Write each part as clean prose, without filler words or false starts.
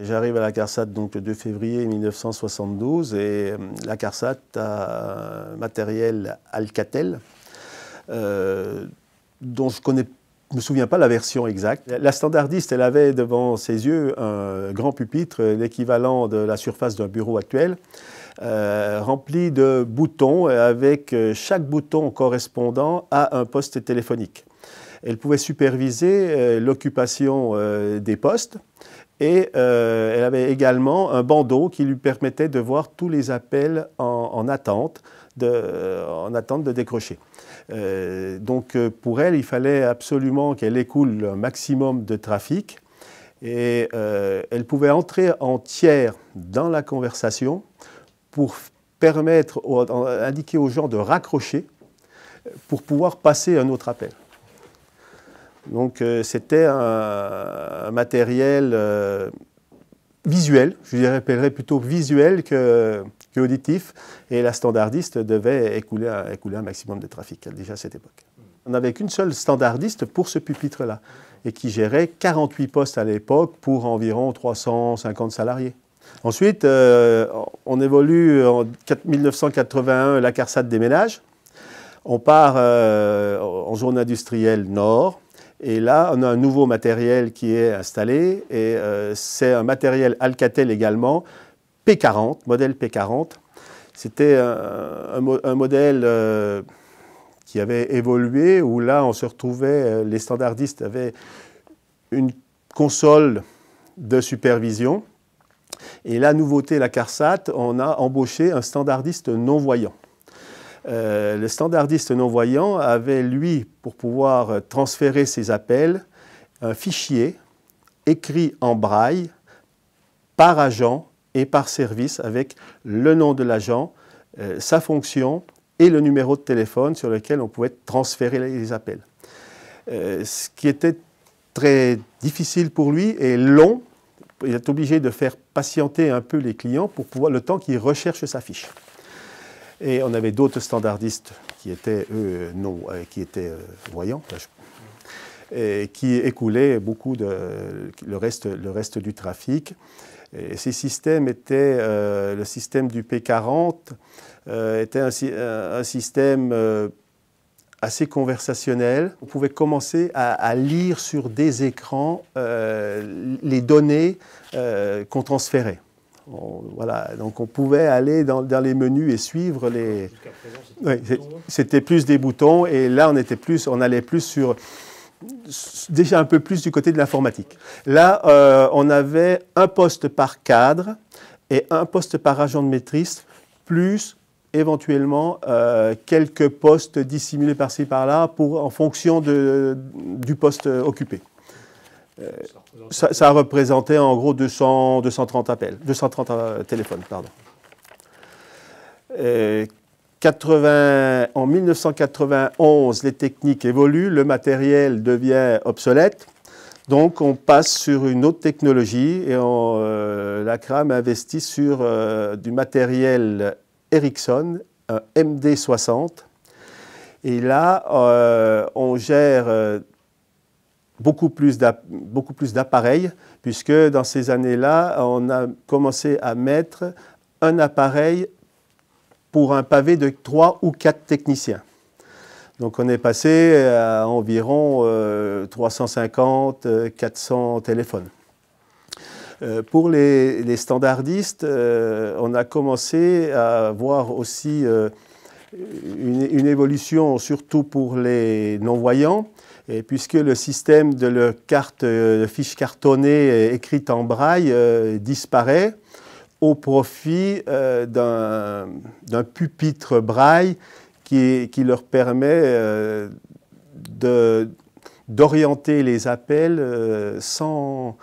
J'arrive à la CARSAT donc le 2 février 1972 et la CARSAT a un matériel Alcatel dont je ne me souviens pas la version exacte. La standardiste, elle avait devant ses yeux un grand pupitre, l'équivalent de la surface d'un bureau actuel, rempli de boutons avec chaque bouton correspondant à un poste téléphonique. Elle pouvait superviser l'occupation des postes. Et elle avait également un bandeau qui lui permettait de voir tous les appels en attente de décrocher. Donc pour elle, il fallait absolument qu'elle écoule un maximum de trafic. Et elle pouvait entrer en tiers dans la conversation pour permettre, indiquer aux gens de raccrocher pour pouvoir passer un autre appel. Donc c'était un matériel visuel, je dirais plutôt visuel qu'auditif, et la standardiste devait écouler un maximum de trafic déjà à cette époque. On n'avait qu'une seule standardiste pour ce pupitre-là, et qui gérait 48 postes à l'époque pour environ 350 salariés. Ensuite, on évolue en 1981, la CARSAT déménage. On part en zone industrielle nord. Et là, on a un nouveau matériel qui est installé, et c'est un matériel Alcatel également, P40, modèle P40. C'était un modèle qui avait évolué, où là, on se retrouvait, les standardistes avaient une console de supervision. Et la nouveauté, la CARSAT, on a embauché un standardiste non-voyant. Le standardiste non-voyant avait, lui, pour pouvoir transférer ses appels, un fichier écrit en braille par agent et par service avec le nom de l'agent, sa fonction et le numéro de téléphone sur lequel on pouvait transférer les appels. Ce qui était très difficile pour lui et long, il est obligé de faire patienter un peu les clients pour pouvoir le temps qu'ils recherchent sa fiche. Et on avait d'autres standardistes qui étaient, voyants, et qui écoulaient beaucoup le reste du trafic. Et ces systèmes étaient, le système du P40 était un système assez conversationnel. On pouvait commencer à lire sur des écrans les données qu'on transférait. Voilà, donc on pouvait aller dans les menus et suivre les... Oui, c'était plus des boutons, et là on allait plus sur... déjà un peu plus du côté de l'informatique. Là, on avait un poste par cadre et un poste par agent de maîtrise, plus éventuellement quelques postes dissimulés par-ci par-là en fonction du poste occupé. Ça représentait en gros 230 appels, 230 téléphones, pardon. En 1991, les techniques évoluent, le matériel devient obsolète, donc on passe sur une autre technologie et la CRAM investit sur du matériel Ericsson, un MD60, et là on gère beaucoup plus d'appareils, puisque dans ces années-là, on a commencé à mettre un appareil pour un pavé de 3 ou 4 techniciens. Donc on est passé à environ 350, 400 téléphones. Pour les standardistes, on a commencé à voir aussi une évolution, surtout pour les non-voyants, et puisque le système de fiche cartonnée écrite en braille disparaît au profit d'un pupitre braille qui leur permet d'orienter les appels sans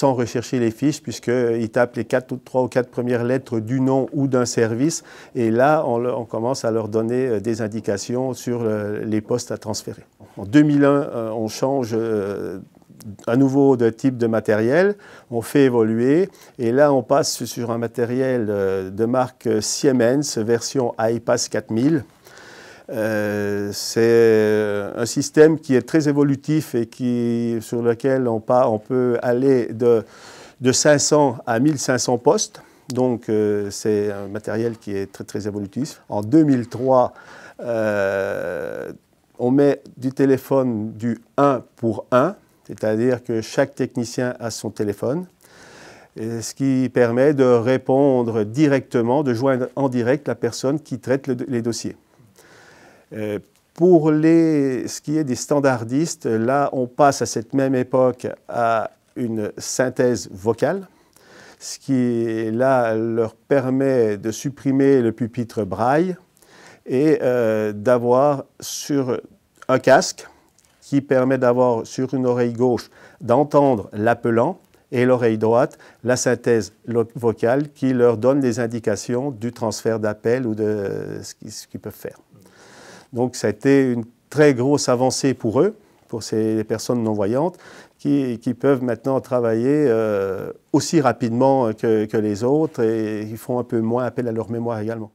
rechercher les fiches, puisqu'ils tapent les 3 ou 4 premières lettres du nom ou d'un service, et là on commence à leur donner des indications sur les postes à transférer. En 2001, on change à nouveau de type de matériel, on fait évoluer, et là on passe sur un matériel de marque Siemens, version iPass 4000. C'est un système qui est très évolutif et sur lequel on peut aller de 500 à 1500 postes. Donc c'est un matériel qui est très, très évolutif. En 2003, on met du téléphone du 1 pour 1, c'est-à-dire que chaque technicien a son téléphone, ce qui permet de répondre directement, de joindre en direct la personne qui traite les dossiers. Pour ce qui est des standardistes, là, on passe à cette même époque à une synthèse vocale, ce qui, là, leur permet de supprimer le pupitre braille et d'avoir sur un casque qui permet d'avoir sur une oreille gauche d'entendre l'appelant et l'oreille droite la synthèse vocale qui leur donne des indications du transfert d'appel ou de ce qu'ils peuvent faire. Donc ça a été une très grosse avancée pour eux, pour ces personnes non-voyantes, qui peuvent maintenant travailler aussi rapidement que les autres et ils font un peu moins appel à leur mémoire également.